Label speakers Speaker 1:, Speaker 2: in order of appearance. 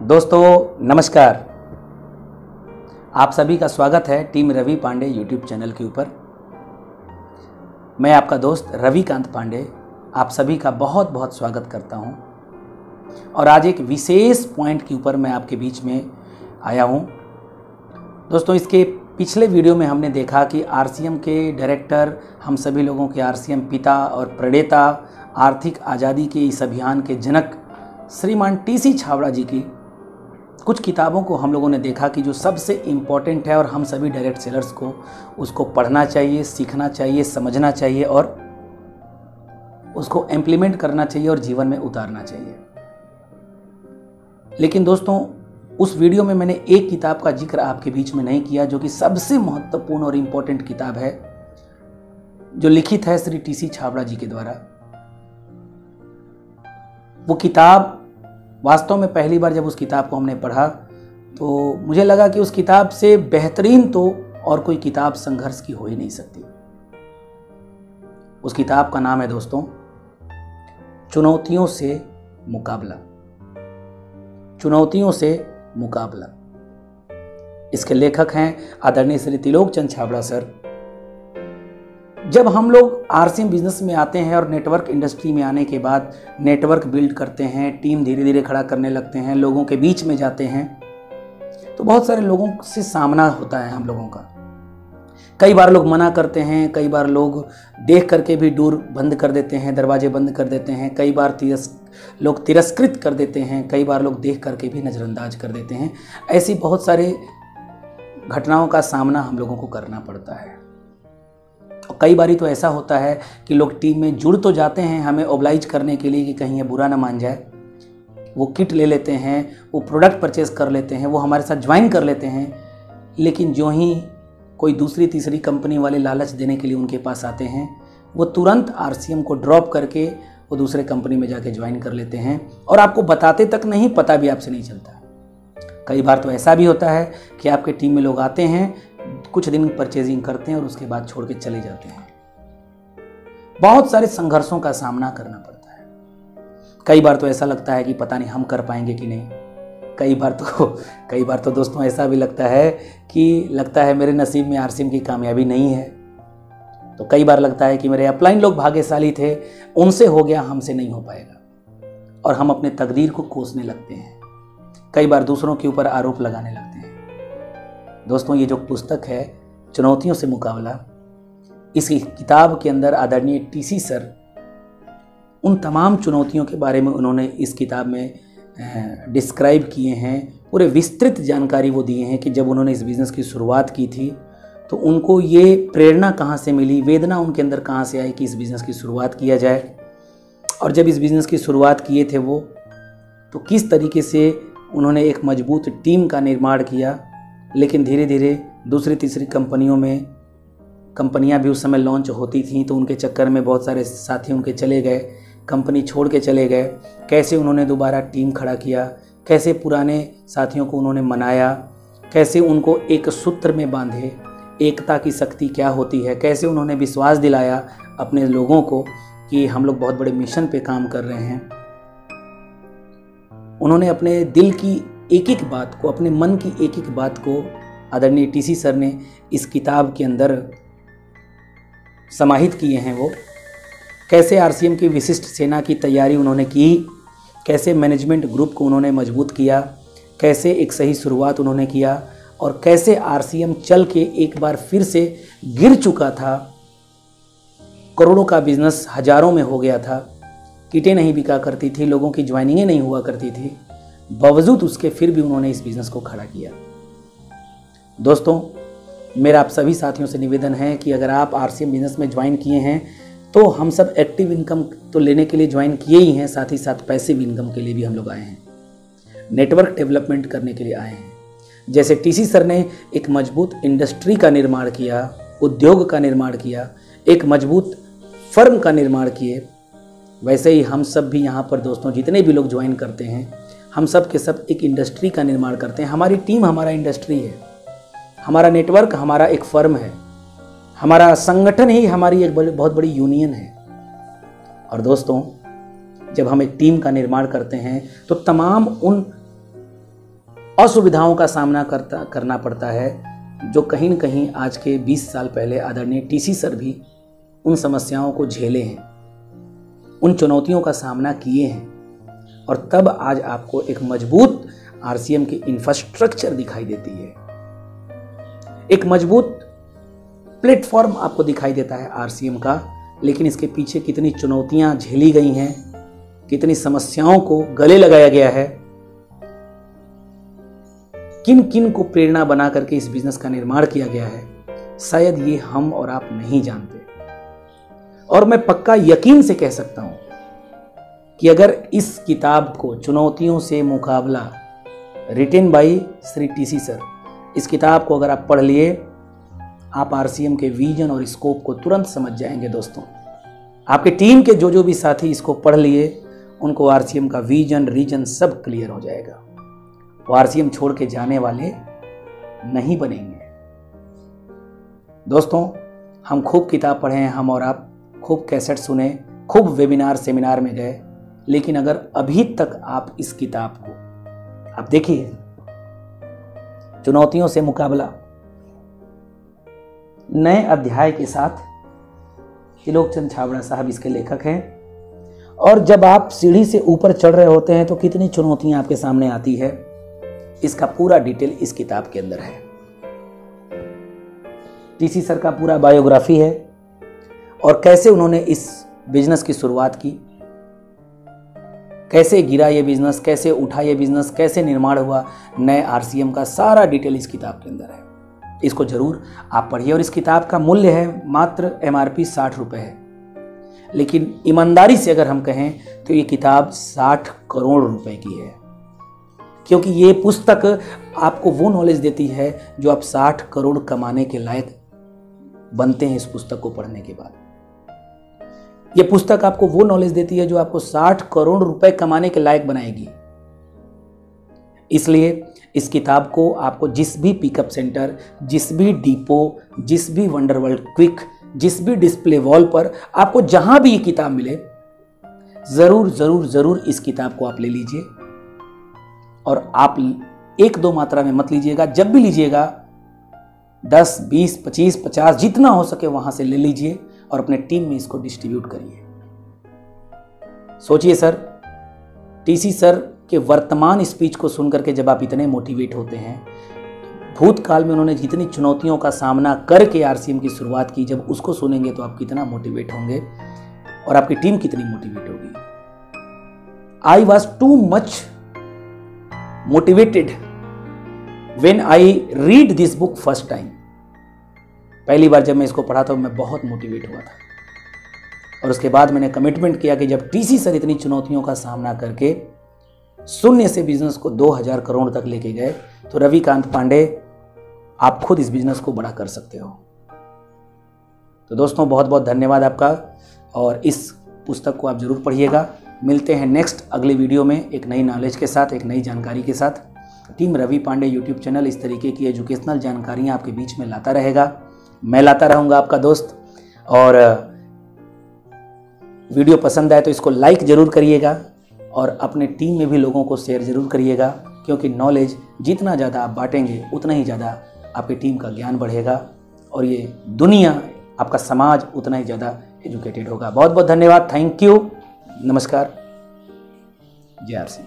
Speaker 1: दोस्तों नमस्कार। आप सभी का स्वागत है team Ravi Pandey YouTube channel के ऊपर। मैं आपका दोस्त रविकांत पांडे आप सभी का बहुत बहुत स्वागत करता हूं और आज एक विशेष पॉइंट के ऊपर मैं आपके बीच में आया हूं। दोस्तों, इसके पिछले वीडियो में हमने देखा कि आरसीएम के डायरेक्टर, हम सभी लोगों के आरसीएम पिता और प्रणेता, आर्थिक आज़ादी के इस अभियान के जनक श्रीमान टीसी छाबड़ा जी की कुछ किताबों को हम लोगों ने देखा कि जो सबसे इम्पोर्टेंट है और हम सभी डायरेक्ट सेलर्स को उसको पढ़ना चाहिए, सीखना चाहिए, समझना चाहिए और उसको इम्प्लीमेंट करना चाहिए और जीवन में उतारना चाहिए। लेकिन दोस्तों, उस वीडियो में मैंने एक किताब का जिक्र आपके बीच में नहीं किया जो कि सबसे महत्वपूर्ण और इम्पोर्टेंट किताब है, जो लिखित है श्री टीसी छाबड़ा जी के द्वारा। वो किताब वास्तव में पहली बार जब उस किताब को हमने पढ़ा तो मुझे लगा कि उस किताब से बेहतरीन तो और कोई किताब संघर्ष की हो ही नहीं सकती। उस किताब का नाम है दोस्तों चुनौतियों से मुकाबला। चुनौतियों से मुकाबला। इसके लेखक हैं आदरणीय श्री त्रिलोक चंद छाबड़ा सर। जब हम लोग आरसीएम बिजनेस में आते हैं और नेटवर्क इंडस्ट्री में आने के बाद नेटवर्क बिल्ड करते हैं, टीम धीरे धीरे खड़ा करने लगते हैं, लोगों के बीच में जाते हैं, तो बहुत सारे लोगों से सामना होता है हम लोगों का। कई बार लोग मना करते हैं, कई बार लोग देख करके भी डोर बंद कर देते हैं, दरवाजे बंद कर देते हैं, कई बार लोग तिरस्कृत कर देते हैं, कई बार लोग देख करके भी नज़रअंदाज कर देते हैं। ऐसी बहुत सारे घटनाओं का सामना हम लोगों को करना पड़ता है। और कई बारी तो ऐसा होता है कि लोग टीम में जुड़ तो जाते हैं हमें ओब्लाइज करने के लिए कि कहीं ये बुरा ना मान जाए। वो किट ले लेते हैं, वो प्रोडक्ट परचेज कर लेते हैं, वो हमारे साथ ज्वाइन कर लेते हैं, लेकिन जो ही कोई दूसरी तीसरी कंपनी वाले लालच देने के लिए उनके पास आते हैं, वो तुरंत आरसीएम को ड्रॉप करके वो दूसरे कंपनी में जाके ज्वाइन कर लेते हैं और आपको बताते तक नहीं, पता भी आपसे नहीं चलता। कई बार तो ऐसा भी होता है कि आपके टीम में लोग आते हैं, कुछ दिन परचेजिंग करते हैं और उसके बाद छोड़ के चले जाते हैं। बहुत सारे संघर्षों का सामना करना पड़ता है। कई बार तो ऐसा लगता है कि पता नहीं हम कर पाएंगे कि नहीं। कई बार तो दोस्तों ऐसा भी लगता है मेरे नसीब में आरसीएम की कामयाबी नहीं है। तो कई बार लगता है कि मेरे अपलाइन लोग भाग्यशाली थे, उनसे हो गया, हमसे नहीं हो पाएगा, और हम अपने तकदीर को कोसने लगते हैं। कई बार दूसरों के ऊपर आरोप लगाने लगते हैं। दोस्तों, ये जो पुस्तक है चुनौतियों से मुकाबला, इस किताब के अंदर आदरणीय टीसी सर उन तमाम चुनौतियों के बारे में उन्होंने इस किताब में डिस्क्राइब किए हैं। पूरे विस्तृत जानकारी वो दिए हैं कि जब उन्होंने इस बिज़नेस की शुरुआत की थी तो उनको ये प्रेरणा कहाँ से मिली, वेदना उनके अंदर कहाँ से आई कि इस बिज़नेस की शुरुआत किया जाए। और जब इस बिज़नेस की शुरुआत किए थे वो, तो किस तरीके से उन्होंने एक मजबूत टीम का निर्माण किया। लेकिन धीरे धीरे दूसरी तीसरी कंपनियां भी उस समय लॉन्च होती थीं, तो उनके चक्कर में बहुत सारे साथी उनके चले गए, कंपनी छोड़ के चले गए। कैसे उन्होंने दोबारा टीम खड़ा किया, कैसे पुराने साथियों को उन्होंने मनाया, कैसे उनको एक सूत्र में बांधे, एकता की शक्ति क्या होती है, कैसे उन्होंने विश्वास दिलाया अपने लोगों को कि हम लोग बहुत बड़े मिशन पे काम कर रहे हैं। उन्होंने अपने दिल की एक एक बात को, अपने मन की एक एक बात को आदरणीय टीसी सर ने इस किताब के अंदर समाहित किए हैं। वो कैसे आरसीएम की विशिष्ट सेना की तैयारी उन्होंने की, कैसे मैनेजमेंट ग्रुप को उन्होंने मजबूत किया, कैसे एक सही शुरुआत उन्होंने किया, और कैसे आरसीएम चल के एक बार फिर से गिर चुका था। करोड़ों का बिजनेस हजारों में हो गया था, किटें नहीं बिका करती थी, लोगों की ज्वाइनिंगें नहीं हुआ करती थी, बावजूद उसके फिर भी उन्होंने इस बिज़नेस को खड़ा किया। दोस्तों, मेरा आप सभी साथियों से निवेदन है कि अगर आप आरसीएम बिज़नेस में ज्वाइन किए हैं तो हम सब एक्टिव इनकम तो लेने के लिए ज्वाइन किए ही हैं, साथ ही साथ पैसिव इनकम के लिए भी हम लोग आए हैं, नेटवर्क डेवलपमेंट करने के लिए आए हैं। जैसे टीसी सर ने एक मजबूत इंडस्ट्री का निर्माण किया, उद्योग का निर्माण किया, एक मजबूत फर्म का निर्माण किए, वैसे ही हम सब भी यहाँ पर दोस्तों जितने भी लोग ज्वाइन करते हैं, हम सब के सब एक इंडस्ट्री का निर्माण करते हैं। हमारी टीम हमारा इंडस्ट्री है, हमारा नेटवर्क हमारा एक फर्म है, हमारा संगठन ही हमारी एक बहुत बड़ी यूनियन है। और दोस्तों, जब हम एक टीम का निर्माण करते हैं तो तमाम उन असुविधाओं का सामना करना पड़ता है, जो कहीं न कहीं आज के 20 साल पहले आदरणीय टीसी सर भी उन समस्याओं को झेले हैं, उन चुनौतियों का सामना किए हैं, और तब आज आपको एक मजबूत आरसीएम की इंफ्रास्ट्रक्चर दिखाई देती है, एक मजबूत प्लेटफॉर्म आपको दिखाई देता है आरसीएम का। लेकिन इसके पीछे कितनी चुनौतियां झेली गई हैं, कितनी समस्याओं को गले लगाया गया है, किन किन को प्रेरणा बना करके इस बिजनेस का निर्माण किया गया है, शायद ये हम और आप नहीं जानते। और मैं पक्का यकीन से कह सकता हूं कि अगर इस किताब को चुनौतियों से मुकाबला written by Shri TC sir, इस किताब को अगर आप पढ़ लिए, आप आरसीएम के विजन और स्कोप को तुरंत समझ जाएंगे। दोस्तों, आपके टीम के जो भी साथी इसको पढ़ लिए, उनको आरसीएम का विजन रीजन सब क्लियर हो जाएगा। वो आरसीएम छोड़ के जाने वाले नहीं बनेंगे। दोस्तों, हम खूब किताब पढ़े हैं, हम और आप खूब कैसेट सुने, खूब वेबिनार सेमिनार में गए, लेकिन अगर अभी तक आप इस किताब को आप देखिए, चुनौतियों से मुकाबला नए अध्याय के साथ, त्रिलोकचंद छाबड़ा साहब इसके लेखक हैं। और जब आप सीढ़ी से ऊपर चढ़ रहे होते हैं तो कितनी चुनौतियां आपके सामने आती है, इसका पूरा डिटेल इस किताब के अंदर है। टीसी सर का पूरा बायोग्राफी है, और कैसे उन्होंने इस बिजनेस की शुरुआत की, कैसे गिरा ये बिजनेस, कैसे उठा ये बिजनेस, कैसे निर्माण हुआ नए आरसीएम का, सारा डिटेल इस किताब के अंदर है। इसको जरूर आप पढ़िए। और इस किताब का मूल्य है मात्र MRP 60 रुपए है, लेकिन ईमानदारी से अगर हम कहें तो ये किताब 60 करोड़ रुपए की है, क्योंकि ये पुस्तक आपको वो नॉलेज देती है जो आप 60 करोड़ कमाने के लायक बनते हैं। इस पुस्तक को पढ़ने के बाद ये पुस्तक आपको वो नॉलेज देती है जो आपको 60 करोड़ रुपए कमाने के लायक बनाएगी। इसलिए इस किताब को आपको जिस भी पिकअप सेंटर, जिस भी डिपो, जिस भी वंडर वर्ल्ड क्विक, जिस भी डिस्प्ले वॉल पर आपको जहां भी ये किताब मिले, जरूर जरूर जरूर इस किताब को आप ले लीजिए। और आप 1-2 मात्रा में मत लीजिएगा, जब भी लीजिएगा 10, 20, 25, 50 जितना हो सके वहां से ले लीजिए और अपने टीम में इसको डिस्ट्रीब्यूट करिए। सोचिए सर, टीसी सर के वर्तमान स्पीच को सुनकर के जब आप इतने मोटिवेट होते हैं, भूतकाल में उन्होंने जितनी चुनौतियों का सामना करके आरसीएम की शुरुआत की, जब उसको सुनेंगे तो आप कितना मोटिवेट होंगे और आपकी टीम कितनी मोटिवेट होगी। I was too much motivated when I read this book first time. पहली बार जब मैं इसको पढ़ा था मैं बहुत मोटिवेट हुआ था, और उसके बाद मैंने कमिटमेंट किया कि जब टीसी सर इतनी चुनौतियों का सामना करके शून्य से बिजनेस को 2000 करोड़ तक लेके गए, तो रविकांत पांडे आप खुद इस बिजनेस को बड़ा कर सकते हो। तो दोस्तों, बहुत बहुत धन्यवाद आपका, और इस पुस्तक को आप जरूर पढ़िएगा। मिलते हैं नेक्स्ट अगले वीडियो में एक नई नॉलेज के साथ, एक नई जानकारी के साथ। Team Ravi Pandey YouTube channel इस तरीके की एजुकेशनल जानकारियाँ आपके बीच में लाता रहेगा। मैं लाता रहूँगा आपका दोस्त। और वीडियो पसंद आए तो इसको लाइक जरूर करिएगा, और अपने टीम में भी लोगों को शेयर जरूर करिएगा, क्योंकि नॉलेज जितना ज़्यादा आप बांटेंगे उतना ही ज़्यादा आपकी टीम का ज्ञान बढ़ेगा, और ये दुनिया, आपका समाज उतना ही ज़्यादा एजुकेटेड होगा। बहुत बहुत धन्यवाद। Thank you. नमस्कार। जय आर सिंह।